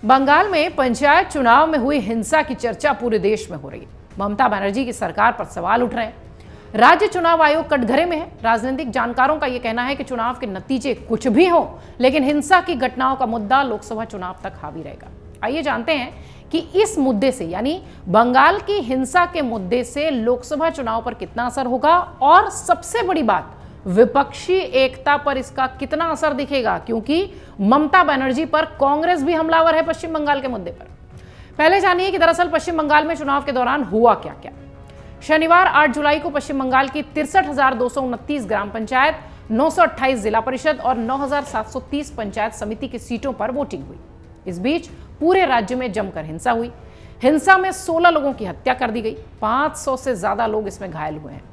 बंगाल में पंचायत चुनाव में हुई हिंसा की चर्चा पूरे देश में हो रही है। ममता बनर्जी की सरकार पर सवाल उठ रहे हैं। राज्य चुनाव आयोग कटघरे में है। राजनीतिक जानकारों का यह कहना है कि चुनाव के नतीजे कुछ भी हो, लेकिन हिंसा की घटनाओं का मुद्दा लोकसभा चुनाव तक हावी रहेगा। आइए जानते हैं कि इस मुद्दे से, यानी बंगाल की हिंसा के मुद्दे से लोकसभा चुनाव पर कितना असर होगा, और सबसे बड़ी बात, विपक्षी एकता पर इसका कितना असर दिखेगा, क्योंकि ममता बनर्जी पर कांग्रेस भी हमलावर है पश्चिम बंगाल के मुद्दे पर। पहले जानिए कि दरअसल पश्चिम बंगाल में चुनाव के दौरान हुआ क्या क्या। शनिवार 8 जुलाई को पश्चिम बंगाल की 63,229 ग्राम पंचायत, 928 जिला परिषद और 9,730 पंचायत समिति की सीटों पर वोटिंग हुई। इस बीच पूरे राज्य में जमकर हिंसा हुई। हिंसा में 16 लोगों की हत्या कर दी गई। 500 से ज्यादा लोग इसमें घायल हुए हैं।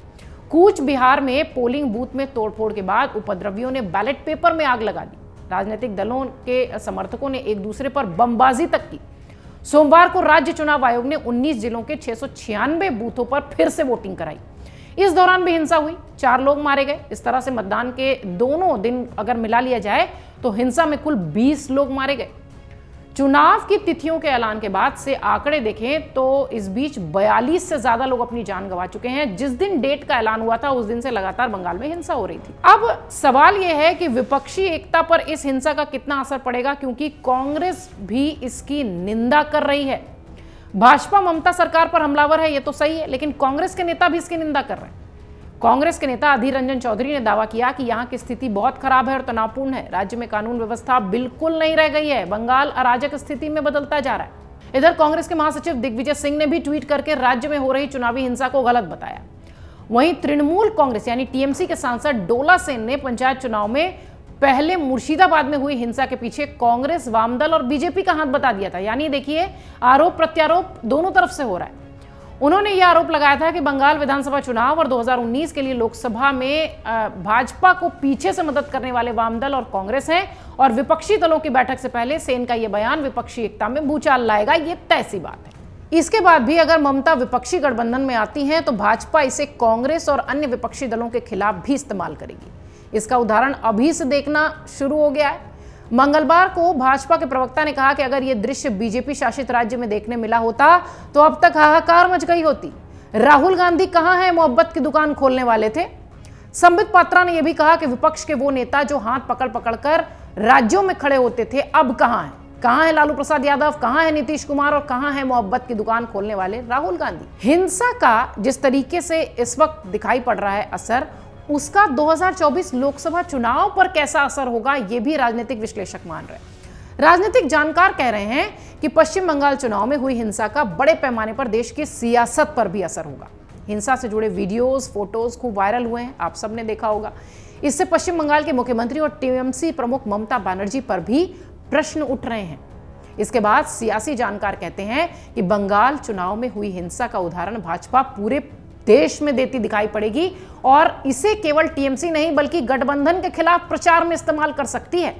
कूच बिहार में पोलिंग बूथ में तोड़फोड़ के बाद उपद्रवियों ने बैलेट पेपर में आग लगा दी। राजनीतिक दलों के समर्थकों ने एक दूसरे पर बमबाजी तक की। सोमवार को राज्य चुनाव आयोग ने 19 जिलों के 696 बूथों पर फिर से वोटिंग कराई। इस दौरान भी हिंसा हुई। 4 लोग मारे गए। इस तरह से मतदान के दोनों दिन अगर मिला लिया जाए तो हिंसा में कुल 20 लोग मारे गए। चुनाव की तिथियों के ऐलान के बाद से आंकड़े देखें तो इस बीच 42 से ज्यादा लोग अपनी जान गंवा चुके हैं। जिस दिन डेट का ऐलान हुआ था उस दिन से लगातार बंगाल में हिंसा हो रही थी। अब सवाल यह है कि विपक्षी एकता पर इस हिंसा का कितना असर पड़ेगा, क्योंकि कांग्रेस भी इसकी निंदा कर रही है। भाजपा ममता सरकार पर हमलावर है, यह तो सही है, लेकिन कांग्रेस के नेता भी इसकी निंदा कर रहे हैं। कांग्रेस के नेता अधीर रंजन चौधरी ने दावा किया कि यहां की स्थिति बहुत खराब है और तनावपूर्ण है। राज्य में कानून व्यवस्था बिल्कुल नहीं रह गई है। बंगाल अराजक स्थिति में बदलता जा रहा है। इधर कांग्रेस के महासचिव दिग्विजय सिंह ने भी ट्वीट करके राज्य में हो रही चुनावी हिंसा को गलत बताया। वहीं तृणमूल कांग्रेस यानी टीएमसी के सांसद डोला सेन ने पंचायत चुनाव में पहले मुर्शिदाबाद में हुई हिंसा के पीछे कांग्रेस, वामदल और बीजेपी का हाथ बता दिया था। यानी देखिए, आरोप प्रत्यारोप दोनों तरफ से हो रहा है। उन्होंने यह आरोप लगाया था कि बंगाल विधानसभा चुनाव और 2019 के लिए लोकसभा में भाजपा को पीछे से मदद करने वाले वामदल और कांग्रेस हैं, और विपक्षी दलों की बैठक से पहले सेन का यह बयान विपक्षी एकता में भूचाल लाएगा, यह तय सी बात है। इसके बाद भी अगर ममता विपक्षी गठबंधन में आती हैं तो भाजपा इसे कांग्रेस और अन्य विपक्षी दलों के खिलाफ भी इस्तेमाल करेगी। इसका उदाहरण अभी से देखना शुरू हो गया है। मंगलवार को भाजपा के प्रवक्ता ने कहा कि अगर यह दृश्य बीजेपी शासित राज्य में देखने मिला होता तो अब तक हाहाकार मच गई होती। राहुल गांधी कहां है, मोहब्बत की दुकान खोलने वाले थे। संबित पात्रा ने यह भी कहा कि विपक्ष के वो नेता जो हाथ पकड़ पकड़ कर राज्यों में खड़े होते थे, अब कहां है? कहां है लालू प्रसाद यादव, कहां है नीतीश कुमार, और कहां है मोहब्बत की दुकान खोलने वाले राहुल गांधी? हिंसा का जिस तरीके से इस वक्त दिखाई पड़ रहा है असर, उसका 2024 लोकसभा चुनाव पर कैसा असर होगा, यह भी राजनीतिक विश्लेषक मान रहे हैं। राजनीतिक जानकार कह रहे हैं कि पश्चिम बंगाल चुनाव में हुई हिंसा का बड़े पैमाने पर देश की सियासत पर भी असर होगा। हिंसा से जुड़े वीडियोस, फोटोज खूब वायरल हुए हैं, आप सबने देखा होगा। इससे पश्चिम बंगाल के मुख्यमंत्री और टीएमसी प्रमुख ममता बनर्जी पर भी प्रश्न उठ रहे हैं। इसके बाद सियासी जानकार कहते हैं कि बंगाल चुनाव में हुई हिंसा का उदाहरण भाजपा पूरे देश में देती दिखाई पड़ेगी, और इसे केवल टीएमसी नहीं बल्कि गठबंधन के खिलाफ प्रचार में इस्तेमाल कर सकती है।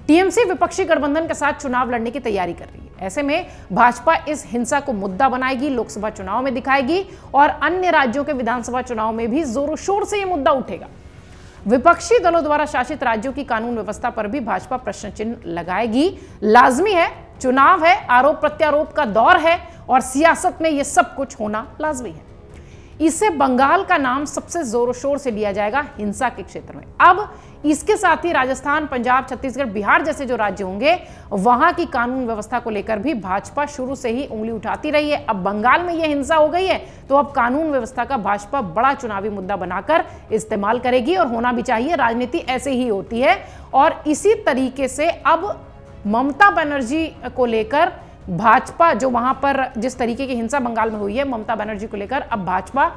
टीएमसी विपक्षी गठबंधन के साथ चुनाव लड़ने की तैयारी कर रही है। ऐसे में भाजपा इस हिंसा को मुद्दा बनाएगी, लोकसभा चुनाव में दिखाएगी, और अन्य राज्यों के विधानसभा चुनाव में भी जोरों शोर से यह मुद्दा उठेगा। विपक्षी दलों द्वारा शासित राज्यों की कानून व्यवस्था पर भी भाजपा प्रश्न चिन्ह लगाएगी। लाजमी है, चुनाव है, आरोप प्रत्यारोप का दौर है, और सियासत में यह सब कुछ होना लाजमी है। इससे बंगाल का नाम सबसे जोरों शोर से लिया जाएगा हिंसा के क्षेत्र में। अब इसके साथ ही राजस्थान, पंजाब, छत्तीसगढ़, बिहार जैसे जो राज्य होंगे, वहां की कानून व्यवस्था को लेकर भी भाजपा शुरू से ही उंगली उठाती रही है। अब बंगाल में यह हिंसा हो गई है तो अब कानून व्यवस्था का भाजपा बड़ा चुनावी मुद्दा बनाकर इस्तेमाल करेगी, और होना भी चाहिए। राजनीति ऐसे ही होती है। और इसी तरीके से अब ममता बनर्जी को लेकर भाजपा, जो वहां पर जिस तरीके की हिंसा बंगाल में हुई है ममता बनर्जी को लेकर, अब भाजपा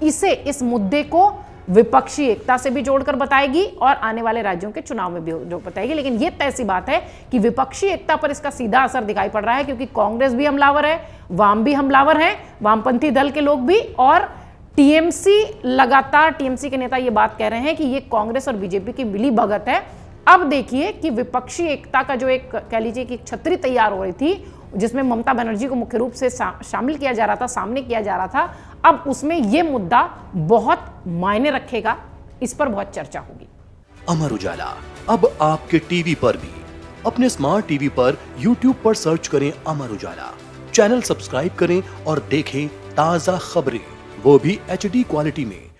इस मुद्दे को विपक्षी एकता से भी जोड़कर बताएगी और आने वाले राज्यों के चुनाव में भी जो बताएगी। लेकिन यह तय सी बात है कि विपक्षी एकता पर इसका सीधा असर दिखाई पड़ रहा है, क्योंकि कांग्रेस भी हमलावर है, वाम भी हमलावर है, वामपंथी दल के लोग भी, और टीएमसी लगातार, टीएमसी के नेता ये बात कह रहे हैं कि ये कांग्रेस और बीजेपी की मिली भगत है। अब देखिए कि विपक्षी एकता का जो एक कह लीजिए कि छतरी तैयार हो रही थी, जिसमें ममता बनर्जी को मुख्य रूप से शामिल किया जा रहा था, सामने किया जा रहा था, अब उसमें यह मुद्दा बहुत मायने रखेगा। इस पर बहुत चर्चा होगी। अमर उजाला अब आपके टीवी पर भी। अपने स्मार्ट टीवी पर YouTube पर सर्च करें अमर उजाला, चैनल सब्सक्राइब करें और देखें ताजा खबरें, वो भी HD क्वालिटी में।